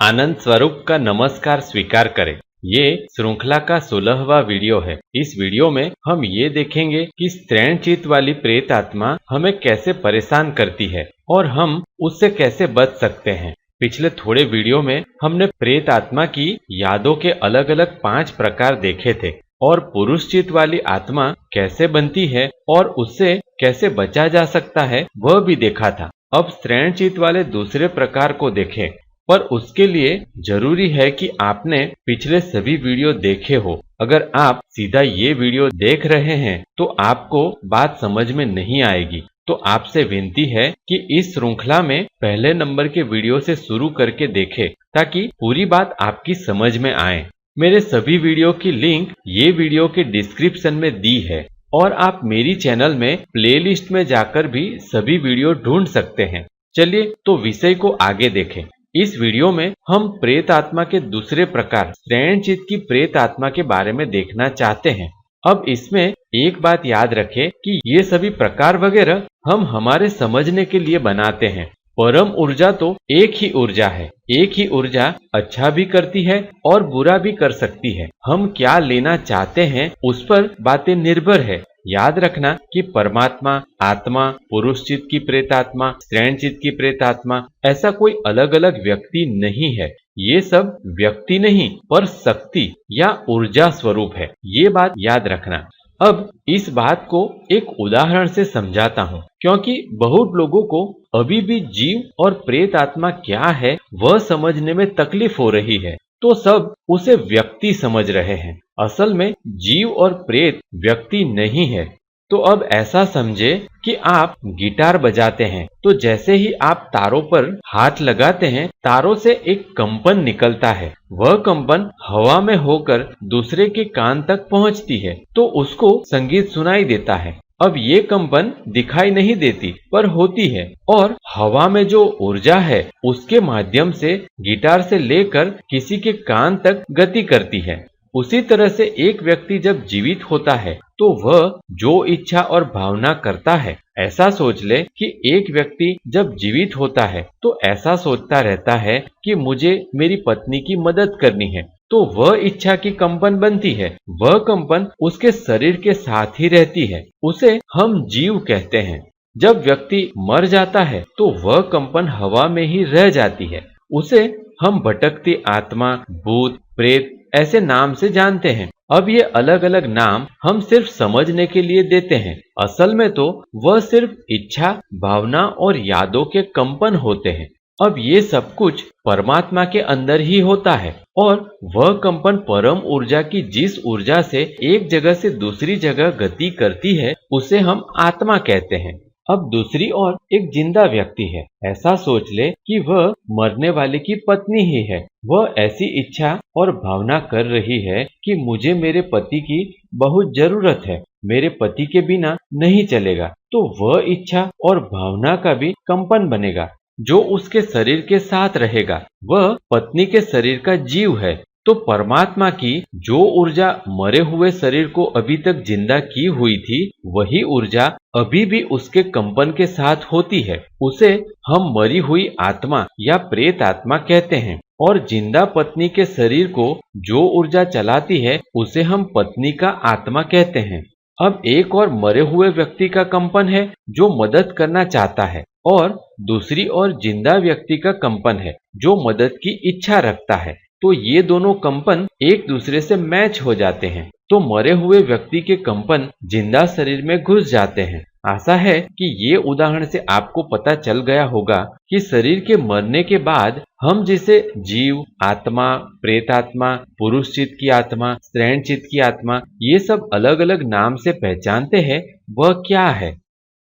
आनंद स्वरूप का नमस्कार स्वीकार करें। ये श्रृंखला का 16वां वीडियो है। इस वीडियो में हम ये देखेंगे कि स्त्रैणचित्त वाली प्रेत आत्मा हमें कैसे परेशान करती है और हम उससे कैसे बच सकते हैं। पिछले थोड़े वीडियो में हमने प्रेत आत्मा की यादों के अलग अलग 5 प्रकार देखे थे और पुरुष चित्त वाली आत्मा कैसे बनती है और उससे कैसे बचा जा सकता है वह भी देखा था। अब स्त्रैणचित्त वाले दूसरे प्रकार को देखें, पर उसके लिए जरूरी है कि आपने पिछले सभी वीडियो देखे हो। अगर आप सीधा ये वीडियो देख रहे हैं तो आपको बात समझ में नहीं आएगी। तो आपसे विनती है कि इस श्रृंखला में पहले नंबर के वीडियो से शुरू करके देखें ताकि पूरी बात आपकी समझ में आए। मेरे सभी वीडियो की लिंक ये वीडियो के डिस्क्रिप्शन में दी है और आप मेरी चैनल में प्लेलिस्ट में जाकर भी सभी वीडियो ढूंढ सकते हैं। चलिए तो विषय को आगे देखें। इस वीडियो में हम प्रेत आत्मा के दूसरे प्रकार स्त्रैणचित्त की प्रेत आत्मा के बारे में देखना चाहते हैं। अब इसमें एक बात याद रखें कि ये सभी प्रकार वगैरह हम हमारे समझने के लिए बनाते हैं। परम ऊर्जा तो एक ही ऊर्जा है। एक ही ऊर्जा अच्छा भी करती है और बुरा भी कर सकती है। हम क्या लेना चाहते हैं उस पर बातें निर्भर है। याद रखना कि परमात्मा, आत्मा, पुरुष चित्त की प्रेतात्मा, स्त्रैणचित्त की प्रेतात्मा ऐसा कोई अलग अलग व्यक्ति नहीं है। ये सब व्यक्ति नहीं पर शक्ति या ऊर्जा स्वरूप है। ये बात याद रखना। अब इस बात को एक उदाहरण से समझाता हूँ, क्योंकि बहुत लोगों को अभी भी जीव और प्रेत आत्मा क्या है वह समझने में तकलीफ हो रही है। तो सब उसे व्यक्ति समझ रहे हैं। असल में जीव और प्रेत व्यक्ति नहीं है। तो अब ऐसा समझे कि आप गिटार बजाते हैं, तो जैसे ही आप तारों पर हाथ लगाते हैं, तारों से एक कंपन निकलता है। वह कंपन हवा में होकर दूसरे के कान तक पहुंचती है, तो उसको संगीत सुनाई देता है। अब ये कंपन दिखाई नहीं देती पर होती है और हवा में जो ऊर्जा है उसके माध्यम से गिटार से लेकर किसी के कान तक गति करती है। उसी तरह से एक व्यक्ति जब जीवित होता है तो वह जो इच्छा और भावना करता है। ऐसा सोच ले कि एक व्यक्ति जब जीवित होता है तो ऐसा सोचता रहता है कि मुझे मेरी पत्नी की मदद करनी है, तो वह इच्छा की कंपन बनती है। वह कंपन उसके शरीर के साथ ही रहती है। उसे हम जीव कहते हैं। जब व्यक्ति मर जाता है तो वह कंपन हवा में ही रह जाती है। उसे हम भटकती आत्मा, भूत, प्रेत ऐसे नाम से जानते हैं। अब ये अलग अलग नाम हम सिर्फ समझने के लिए देते हैं। असल में तो वह सिर्फ इच्छा, भावना और यादों के कंपन होते हैं। अब ये सब कुछ परमात्मा के अंदर ही होता है और वह कंपन परम ऊर्जा की जिस ऊर्जा से एक जगह से दूसरी जगह गति करती है उसे हम आत्मा कहते हैं। अब दूसरी ओर एक जिंदा व्यक्ति है। ऐसा सोच ले कि वह मरने वाले की पत्नी ही है। वह ऐसी इच्छा और भावना कर रही है कि मुझे मेरे पति की बहुत जरूरत है, मेरे पति के बिना नहीं चलेगा। तो वह इच्छा और भावना का भी कंपन बनेगा जो उसके शरीर के साथ रहेगा। वह पत्नी के शरीर का जीव है। तो परमात्मा की जो ऊर्जा मरे हुए शरीर को अभी तक जिंदा की हुई थी, वही ऊर्जा अभी भी उसके कंपन के साथ होती है। उसे हम मरी हुई आत्मा या प्रेत आत्मा कहते हैं। और जिंदा पत्नी के शरीर को जो ऊर्जा चलाती है उसे हम पत्नी का आत्मा कहते हैं। अब एक और मरे हुए व्यक्ति का कंपन है जो मदद करना चाहता है और दूसरी ओर जिंदा व्यक्ति का कंपन है जो मदद की इच्छा रखता है। तो ये दोनों कंपन एक दूसरे से मैच हो जाते हैं। तो मरे हुए व्यक्ति के कंपन जिंदा शरीर में घुस जाते हैं। आशा है कि ये उदाहरण से आपको पता चल गया होगा कि शरीर के मरने के बाद हम जिसे जीव, आत्मा, प्रेतात्मा, पुरुष चित्त की आत्मा, स्त्रैणचित्त की आत्मा ये सब अलग अलग नाम से पहचानते हैं वह क्या है।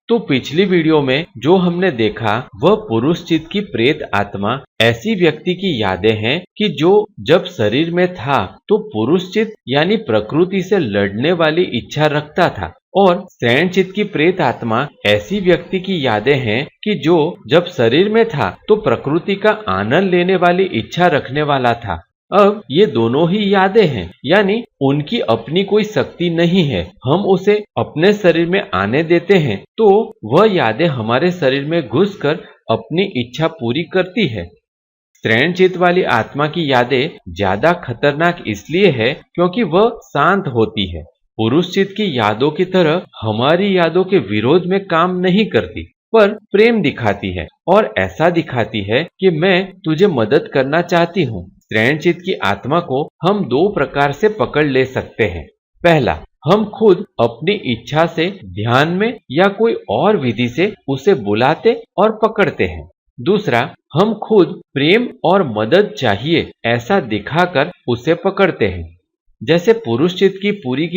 तो पिछली वीडियो में जो हमने देखा वह पुरुष चित्त की प्रेत आत्मा ऐसी व्यक्ति की यादें हैं कि जो जब शरीर में था तो पुरुष चित्त यानी प्रकृति से लड़ने वाली इच्छा रखता था। और स्त्रैणचित्त की प्रेत आत्मा ऐसी व्यक्ति की यादें हैं कि जो जब शरीर में था तो प्रकृति का आनंद लेने वाली इच्छा रखने वाला था। अब ये दोनों ही यादें हैं, यानी उनकी अपनी कोई शक्ति नहीं है। हम उसे अपने शरीर में आने देते हैं तो वह यादें हमारे शरीर में घुसकर अपनी इच्छा पूरी करती है। स्त्रैणचित्त वाली आत्मा की यादें ज्यादा खतरनाक इसलिए है क्योंकि वह शांत होती है। पुरुष चित्त की यादों की तरह हमारी यादों के विरोध में काम नहीं करती, पर प्रेम दिखाती है और ऐसा दिखाती है कि मैं तुझे मदद करना चाहती हूँ। स्त्रैणचित्त की आत्मा को हम दो प्रकार से पकड़ ले सकते हैं। पहला, हम खुद अपनी इच्छा से ध्यान में या कोई और विधि से उसे बुलाते और पकड़ते हैं। दूसरा, हम खुद प्रेम और मदद चाहिए ऐसा दिखाकर उसे पकड़ते हैं। जैसे पुरुष चित्त की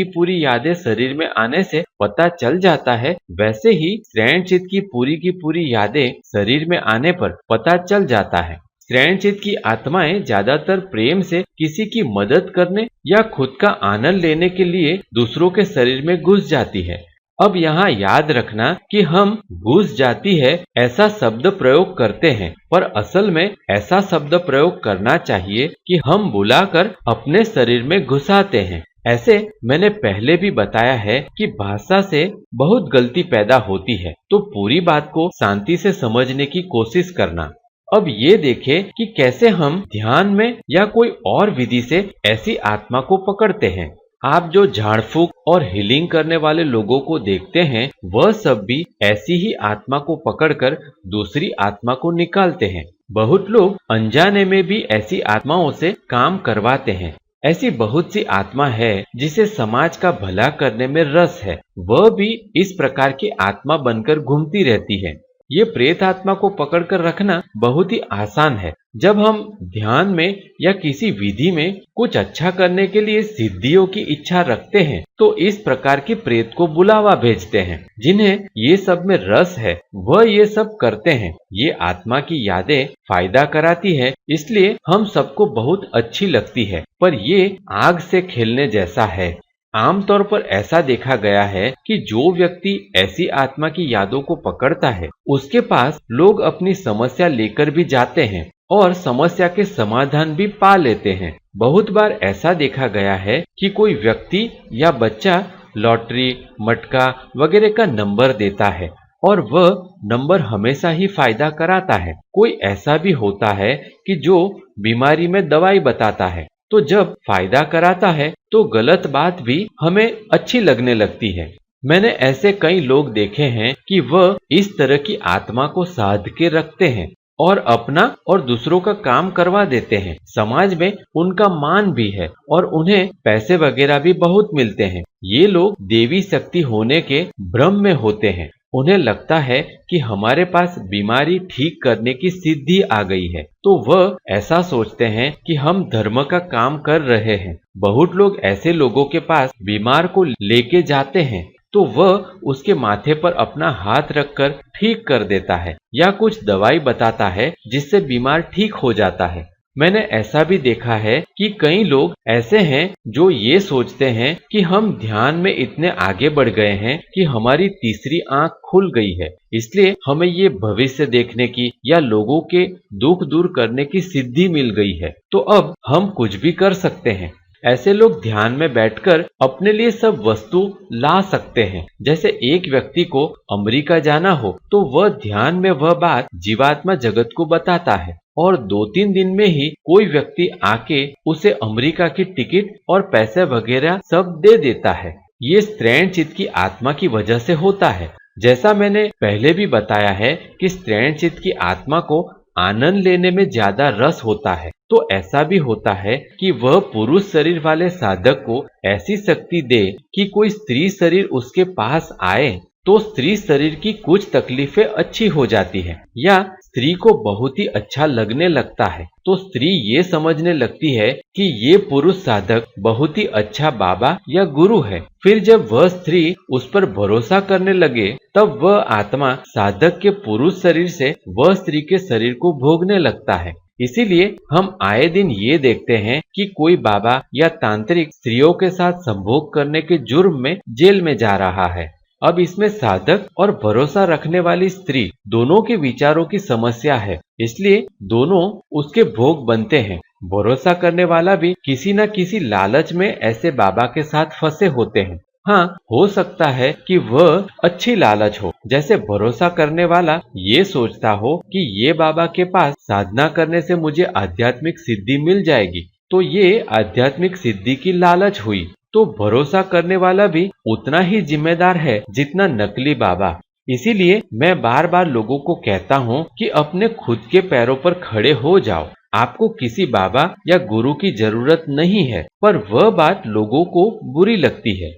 पूरी यादें शरीर में आने से पता चल जाता है, वैसे ही स्त्रैण चित्त की पूरी यादें शरीर में आने पर पता चल जाता है। स्त्रैण चित्त की आत्माएं ज्यादातर प्रेम से किसी की मदद करने या खुद का आनंद लेने के लिए दूसरों के शरीर में घुस जाती है। अब यहाँ याद रखना कि हम घुस जाती है ऐसा शब्द प्रयोग करते हैं, पर असल में ऐसा शब्द प्रयोग करना चाहिए कि हम बुलाकर अपने शरीर में घुसाते हैं। ऐसे मैंने पहले भी बताया है कि भाषा से बहुत गलती पैदा होती है, तो पूरी बात को शांति से समझने की कोशिश करना। अब ये देखें कि कैसे हम ध्यान में या कोई और विधि से ऐसी आत्मा को पकड़ते हैं। आप जो झाड़ फूक और हीलिंग करने वाले लोगों को देखते हैं, वह सब भी ऐसी ही आत्मा को पकड़कर दूसरी आत्मा को निकालते हैं। बहुत लोग अनजाने में भी ऐसी आत्माओं से काम करवाते हैं। ऐसी बहुत सी आत्मा है जिसे समाज का भला करने में रस है, वह भी इस प्रकार की आत्मा बनकर घूमती रहती है। ये प्रेत आत्मा को पकड़कर रखना बहुत ही आसान है। जब हम ध्यान में या किसी विधि में कुछ अच्छा करने के लिए सिद्धियों की इच्छा रखते हैं, तो इस प्रकार की प्रेत को बुलावा भेजते हैं। जिन्हें ये सब में रस है, वह ये सब करते हैं। ये आत्मा की यादें फायदा कराती है, इसलिए हम सबको बहुत अच्छी लगती है, पर ये आग से खेलने जैसा है। आमतौर पर ऐसा देखा गया है कि जो व्यक्ति ऐसी आत्मा की यादों को पकड़ता है, उसके पास लोग अपनी समस्या लेकर भी जाते हैं और समस्या के समाधान भी पा लेते हैं। बहुत बार ऐसा देखा गया है कि कोई व्यक्ति या बच्चा लॉटरी, मटका वगैरह का नंबर देता है और वह नंबर हमेशा ही फायदा कराता है। कोई ऐसा भी होता है कि जो बीमारी में दवाई बताता है, तो जब फायदा कराता है तो गलत बात भी हमें अच्छी लगने लगती है। मैंने ऐसे कई लोग देखे हैं कि वह इस तरह की आत्मा को साध के रखते हैं और अपना और दूसरों का काम करवा देते हैं। समाज में उनका मान भी है और उन्हें पैसे वगैरह भी बहुत मिलते हैं। ये लोग देवी शक्ति होने के भ्रम में होते हैं। उन्हें लगता है कि हमारे पास बीमारी ठीक करने की सिद्धि आ गई है, तो वह ऐसा सोचते हैं कि हम धर्म का काम कर रहे हैं। बहुत लोग ऐसे लोगों के पास बीमार को लेके जाते हैं, तो वह उसके माथे पर अपना हाथ रखकर ठीक कर देता है या कुछ दवाई बताता है जिससे बीमार ठीक हो जाता है। मैंने ऐसा भी देखा है कि कई लोग ऐसे हैं जो ये सोचते हैं कि हम ध्यान में इतने आगे बढ़ गए हैं कि हमारी तीसरी आंख खुल गई है, इसलिए हमें ये भविष्य देखने की या लोगों के दुख दूर करने की सिद्धि मिल गई है, तो अब हम कुछ भी कर सकते हैं। ऐसे लोग ध्यान में बैठकर अपने लिए सब वस्तु ला सकते हैं। जैसे एक व्यक्ति को अमेरिका जाना हो, तो वह ध्यान में वह बात जीवात्मा जगत को बताता है और 2-3 दिन में ही कोई व्यक्ति आके उसे अमेरिका की टिकट और पैसे वगैरह सब दे देता है। ये स्त्रैण चित्त की आत्मा की वजह से होता है। जैसा मैंने पहले भी बताया है कि स्त्रैण चित्त की आत्मा को आनंद लेने में ज्यादा रस होता है, तो ऐसा भी होता है कि वह पुरुष शरीर वाले साधक को ऐसी शक्ति दे कि कोई स्त्री शरीर उसके पास आए तो स्त्री शरीर की कुछ तकलीफें अच्छी हो जाती है या स्त्री को बहुत ही अच्छा लगने लगता है, तो स्त्री ये समझने लगती है कि ये पुरुष साधक बहुत ही अच्छा बाबा या गुरु है। फिर जब वह स्त्री उस पर भरोसा करने लगे, तब वह आत्मा साधक के पुरुष शरीर से वह स्त्री के शरीर को भोगने लगता है। इसीलिए हम आए दिन ये देखते हैं कि कोई बाबा या तांत्रिक स्त्रियों के साथ संभोग करने के जुर्म में जेल में जा रहा है। अब इसमें साधक और भरोसा रखने वाली स्त्री दोनों के विचारों की समस्या है, इसलिए दोनों उसके भोग बनते हैं। भरोसा करने वाला भी किसी न किसी लालच में ऐसे बाबा के साथ फंसे होते हैं। हाँ, हो सकता है कि वह अच्छी लालच हो, जैसे भरोसा करने वाला ये सोचता हो कि ये बाबा के पास साधना करने से मुझे आध्यात्मिक सिद्धि मिल जाएगी, तो ये आध्यात्मिक सिद्धि की लालच हुई। तो भरोसा करने वाला भी उतना ही जिम्मेदार है जितना नकली बाबा। इसीलिए मैं बार बार लोगों को कहता हूँ कि अपने खुद के पैरों पर खड़े हो जाओ। आपको किसी बाबा या गुरु की जरूरत नहीं है, पर वह बात लोगों को बुरी लगती है।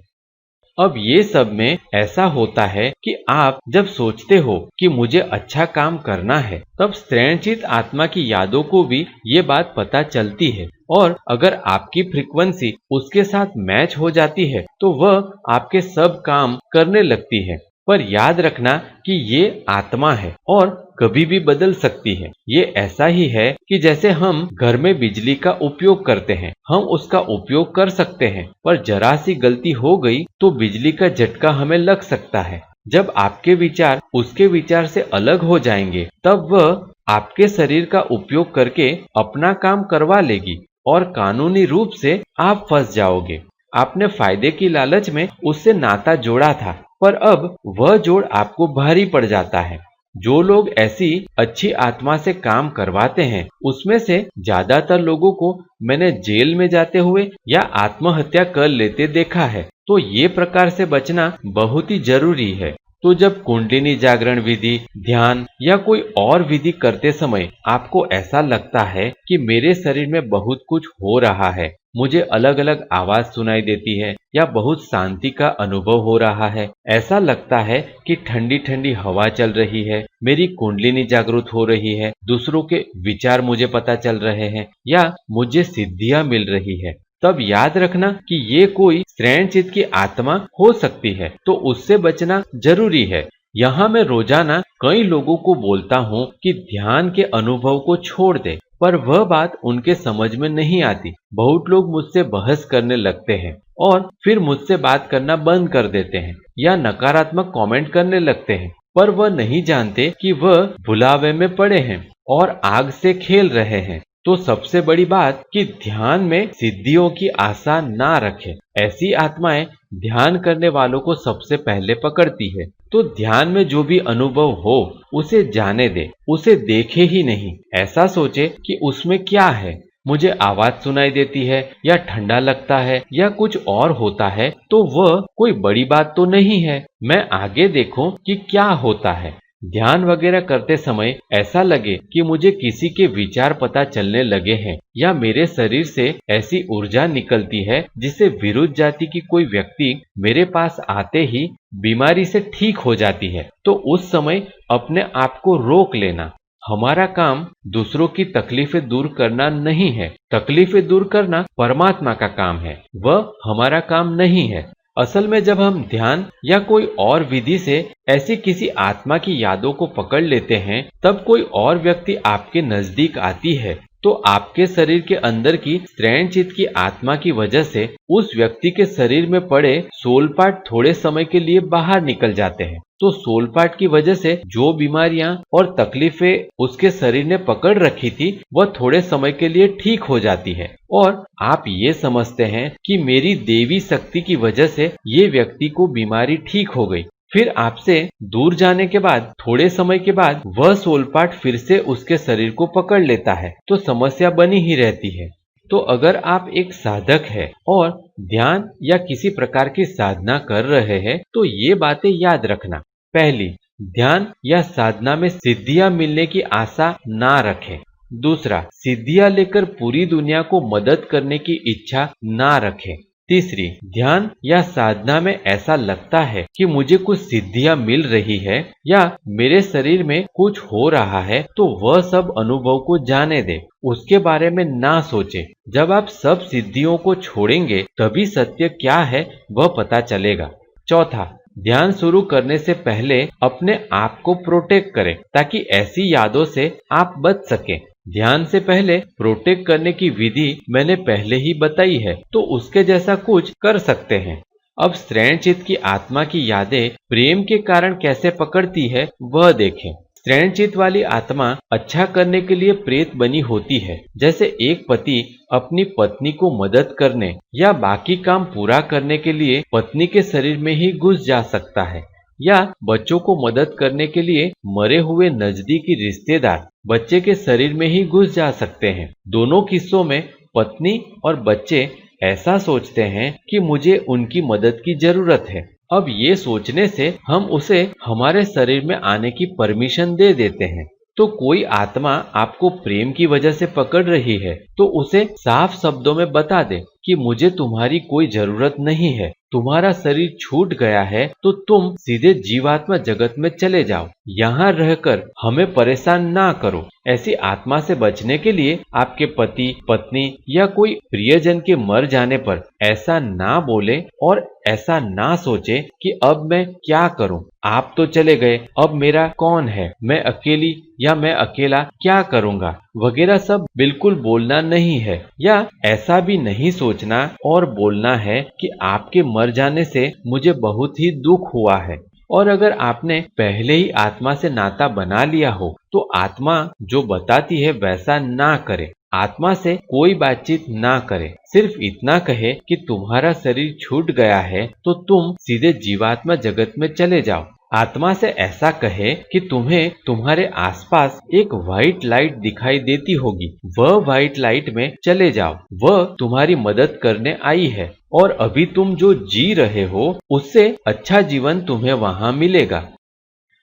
अब ये सब में ऐसा होता है कि आप जब सोचते हो कि मुझे अच्छा काम करना है, तब स्त्रैणचित आत्मा की यादों को भी ये बात पता चलती है, और अगर आपकी फ्रीक्वेंसी उसके साथ मैच हो जाती है तो वह आपके सब काम करने लगती है। पर याद रखना कि ये आत्मा है और कभी भी बदल सकती है। ये ऐसा ही है कि जैसे हम घर में बिजली का उपयोग करते हैं, हम उसका उपयोग कर सकते हैं, पर जरा सी गलती हो गई तो बिजली का झटका हमें लग सकता है। जब आपके विचार उसके विचार से अलग हो जाएंगे, तब वह आपके शरीर का उपयोग करके अपना काम करवा लेगी और कानूनी रूप से आप फंस जाओगे। आपने फायदे की लालच में उससे नाता जोड़ा था, पर अब वह जोड़ आपको भारी पड़ जाता है। जो लोग ऐसी अच्छी आत्मा से काम करवाते हैं, उसमें से ज्यादातर लोगों को मैंने जेल में जाते हुए या आत्महत्या कर लेते देखा है। तो ये प्रकार से बचना बहुत ही जरूरी है। तो जब कुंडलिनी जागरण विधि, ध्यान या कोई और विधि करते समय आपको ऐसा लगता है कि मेरे शरीर में बहुत कुछ हो रहा है, मुझे अलग अलग आवाज सुनाई देती है या बहुत शांति का अनुभव हो रहा है, ऐसा लगता है कि ठंडी ठंडी हवा चल रही है, मेरी कुंडलिनी जागृत हो रही है, दूसरों के विचार मुझे पता चल रहे हैं या मुझे सिद्धियां मिल रही है, तब याद रखना कि ये कोई स्त्रैणचित की आत्मा हो सकती है, तो उससे बचना जरूरी है। यहाँ मैं रोजाना कई लोगों को बोलता हूँ कि ध्यान के अनुभव को छोड़ दे, पर वह बात उनके समझ में नहीं आती। बहुत लोग मुझसे बहस करने लगते हैं और फिर मुझसे बात करना बंद कर देते हैं या नकारात्मक कमेंट करने लगते हैं, पर वह नहीं जानते कि वह भुलावे में पड़े हैं और आग से खेल रहे हैं। तो सबसे बड़ी बात कि ध्यान में सिद्धियों की आशा ना रखें। ऐसी आत्माएं ध्यान करने वालों को सबसे पहले पकड़ती है। तो ध्यान में जो भी अनुभव हो उसे जाने दे, उसे देखे ही नहीं। ऐसा सोचे कि उसमें क्या है, मुझे आवाज सुनाई देती है या ठंडा लगता है या कुछ और होता है, तो वह कोई बड़ी बात तो नहीं है। मैं आगे देखूं कि क्या होता है। ध्यान वगैरह करते समय ऐसा लगे कि मुझे किसी के विचार पता चलने लगे हैं या मेरे शरीर से ऐसी ऊर्जा निकलती है जिससे विरुद्ध जाति की कोई व्यक्ति मेरे पास आते ही बीमारी से ठीक हो जाती है, तो उस समय अपने आप को रोक लेना। हमारा काम दूसरों की तकलीफें दूर करना नहीं है। तकलीफें दूर करना परमात्मा का काम है, वह हमारा काम नहीं है। असल में जब हम ध्यान या कोई और विधि से ऐसी किसी आत्मा की यादों को पकड़ लेते हैं, तब कोई और व्यक्ति आपके नजदीक आती है, तो आपके शरीर के अंदर की स्त्रैणचित की आत्मा की वजह से उस व्यक्ति के शरीर में पड़े सोल पार्ट थोड़े समय के लिए बाहर निकल जाते हैं। तो सोल पार्ट की वजह से जो बीमारियां और तकलीफें उसके शरीर ने पकड़ रखी थी, वह थोड़े समय के लिए ठीक हो जाती है और आप ये समझते हैं कि मेरी देवी शक्ति की वजह से ये व्यक्ति को बीमारी ठीक हो गई। फिर आपसे दूर जाने के बाद थोड़े समय के बाद वह सोल पार्ट फिर से उसके शरीर को पकड़ लेता है, तो समस्या बनी ही रहती है। तो अगर आप एक साधक है और ध्यान या किसी प्रकार की साधना कर रहे हैं, तो ये बातें याद रखना। पहली, ध्यान या साधना में सिद्धियां मिलने की आशा ना रखें। दूसरा, सिद्धियां लेकर पूरी दुनिया को मदद करने की इच्छा ना रखें। तीसरी, ध्यान या साधना में ऐसा लगता है कि मुझे कुछ सिद्धियां मिल रही है या मेरे शरीर में कुछ हो रहा है, तो वह सब अनुभव को जाने दे, उसके बारे में ना सोचे। जब आप सब सिद्धियों को छोड़ेंगे, तभी सत्य क्या है वह पता चलेगा। चौथा, ध्यान शुरू करने से पहले अपने आप को प्रोटेक्ट करें ताकि ऐसी यादों से आप बच सकें। ध्यान से पहले प्रोटेक्ट करने की विधि मैंने पहले ही बताई है, तो उसके जैसा कुछ कर सकते हैं। अब स्त्रैणचित की आत्मा की यादें प्रेम के कारण कैसे पकड़ती है वह देखें। स्त्रैणचित वाली आत्मा अच्छा करने के लिए प्रेत बनी होती है। जैसे एक पति अपनी पत्नी को मदद करने या बाकी काम पूरा करने के लिए पत्नी के शरीर में ही घुस जा सकता है, या बच्चों को मदद करने के लिए मरे हुए नजदीकी रिश्तेदार बच्चे के शरीर में ही घुस जा सकते हैं। दोनों किस्सों में पत्नी और बच्चे ऐसा सोचते हैं कि मुझे उनकी मदद की जरूरत है। अब ये सोचने से हम उसे हमारे शरीर में आने की परमिशन दे देते हैं। तो कोई आत्मा आपको प्रेम की वजह से पकड़ रही है तो उसे साफ शब्दों में बता दे कि मुझे तुम्हारी कोई जरूरत नहीं है, तुम्हारा शरीर छूट गया है तो तुम सीधे जीवात्मा जगत में चले जाओ, यहाँ रहकर हमें परेशान ना करो। ऐसी आत्मा से बचने के लिए आपके पति, पत्नी या कोई प्रियजन के मर जाने पर ऐसा ना बोले और ऐसा ना सोचे कि अब मैं क्या करूं, आप तो चले गए, अब मेरा कौन है, मैं अकेली या मैं अकेला क्या करूंगा वगैरह सब बिल्कुल बोलना नहीं है। या ऐसा भी नहीं सोचना और बोलना है कि आपके मर जाने से मुझे बहुत ही दुख हुआ है। और अगर आपने पहले ही आत्मा से नाता बना लिया हो तो आत्मा जो बताती है वैसा ना करे, आत्मा से कोई बातचीत ना करे, सिर्फ इतना कहे कि तुम्हारा शरीर छूट गया है तो तुम सीधे जीवात्मा जगत में चले जाओ। आत्मा से ऐसा कहे कि तुम्हें तुम्हारे आसपास एक व्हाइट लाइट दिखाई देती होगी, वह व्हाइट लाइट में चले जाओ, वह तुम्हारी मदद करने आई है और अभी तुम जो जी रहे हो उससे अच्छा जीवन तुम्हें वहां मिलेगा।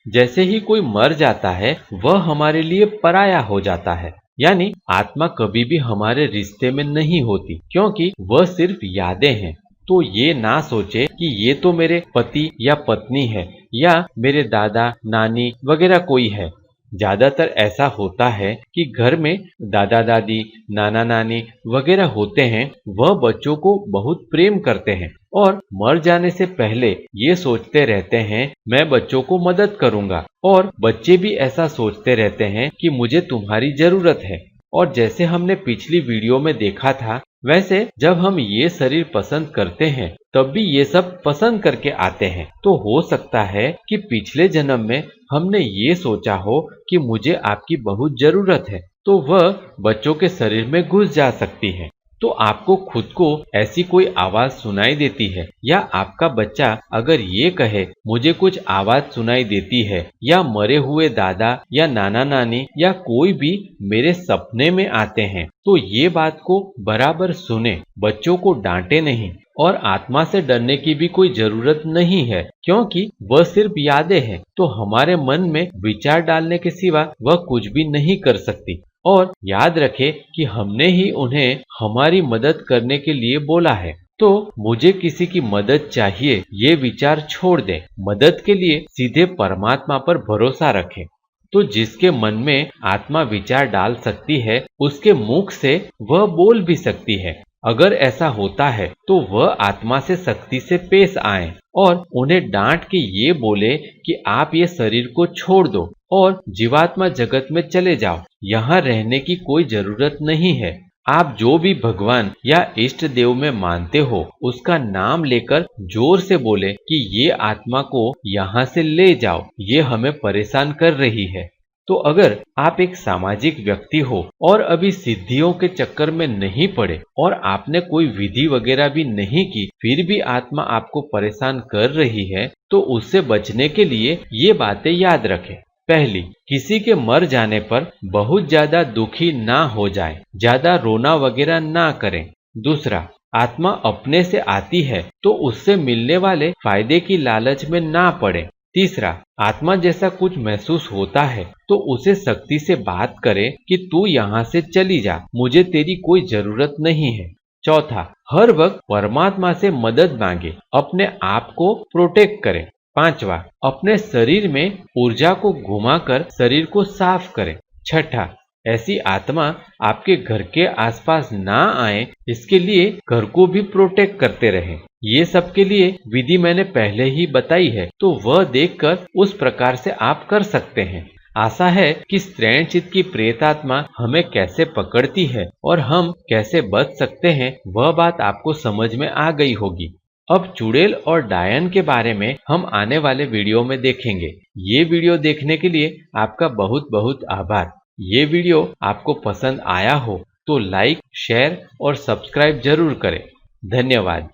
जैसे ही कोई मर जाता है वह हमारे लिए पराया हो जाता है, यानी आत्मा कभी भी हमारे रिश्ते में नहीं होती क्योंकि वह सिर्फ यादें हैं। तो ये ना सोचे कि ये तो मेरे पति या पत्नी है या मेरे दादा नानी वगैरह कोई है। ज्यादातर ऐसा होता है कि घर में दादा दादी, नाना नानी वगैरह होते हैं, वह बच्चों को बहुत प्रेम करते हैं और मर जाने से पहले ये सोचते रहते हैं मैं बच्चों को मदद करूंगा, और बच्चे भी ऐसा सोचते रहते हैं कि मुझे तुम्हारी जरूरत है। और जैसे हमने पिछली वीडियो में देखा था वैसे जब हम ये शरीर पसंद करते हैं तब भी ये सब पसंद करके आते हैं। तो हो सकता है कि पिछले जन्म में हमने ये सोचा हो कि मुझे आपकी बहुत जरूरत है, तो वह बच्चों के शरीर में घुस जा सकती है। तो आपको खुद को ऐसी कोई आवाज सुनाई देती है या आपका बच्चा अगर ये कहे मुझे कुछ आवाज सुनाई देती है, या मरे हुए दादा या नाना नानी या कोई भी मेरे सपने में आते हैं, तो ये बात को बराबर सुने, बच्चों को डांटे नहीं। और आत्मा से डरने की भी कोई जरूरत नहीं है क्योंकि वह सिर्फ यादें हैं, तो हमारे मन में विचार डालने के सिवा वह कुछ भी नहीं कर सकती। और याद रखें कि हमने ही उन्हें हमारी मदद करने के लिए बोला है, तो मुझे किसी की मदद चाहिए ये विचार छोड़ दें, मदद के लिए सीधे परमात्मा पर भरोसा रखें। तो जिसके मन में आत्मा विचार डाल सकती है उसके मुख से वह बोल भी सकती है। अगर ऐसा होता है तो वह आत्मा से सख्ती से पेश आए और उन्हें डांट के ये बोले कि आप ये शरीर को छोड़ दो और जीवात्मा जगत में चले जाओ, यहाँ रहने की कोई जरूरत नहीं है। आप जो भी भगवान या इष्ट देव में मानते हो उसका नाम लेकर जोर से बोले कि ये आत्मा को यहाँ से ले जाओ, ये हमें परेशान कर रही है। तो अगर आप एक सामाजिक व्यक्ति हो और अभी सिद्धियों के चक्कर में नहीं पड़े और आपने कोई विधि वगैरह भी नहीं की, फिर भी आत्मा आपको परेशान कर रही है, तो उससे बचने के लिए ये बातें याद रखें। पहली, किसी के मर जाने पर बहुत ज्यादा दुखी ना हो जाए, ज्यादा रोना वगैरह ना करें। दूसरा, आत्मा अपने से आती है तो उससे मिलने वाले फायदे की लालच में ना पड़े। तीसरा, आत्मा जैसा कुछ महसूस होता है तो उसे सख्ती से बात करे कि तू यहाँ से चली जा, मुझे तेरी कोई जरूरत नहीं है। चौथा, हर वक्त परमात्मा से मदद मांगे, अपने आप को प्रोटेक्ट करे। पांचवा, अपने शरीर में ऊर्जा को घुमाकर शरीर को साफ करे। छठा, ऐसी आत्मा आपके घर के आसपास ना आए, इसके लिए घर को भी प्रोटेक्ट करते रहें। ये सब के लिए विधि मैंने पहले ही बताई है, तो वह देखकर उस प्रकार से आप कर सकते हैं। आशा है कि स्त्रैणचित की प्रेतात्मा हमें कैसे पकड़ती है और हम कैसे बच सकते हैं वह बात आपको समझ में आ गई होगी। अब चुड़ैल और डायन के बारे में हम आने वाले वीडियो में देखेंगे। ये वीडियो देखने के लिए आपका बहुत बहुत आभार। ये वीडियो आपको पसंद आया हो तो लाइक, शेयर और सब्सक्राइब जरूर करें। धन्यवाद।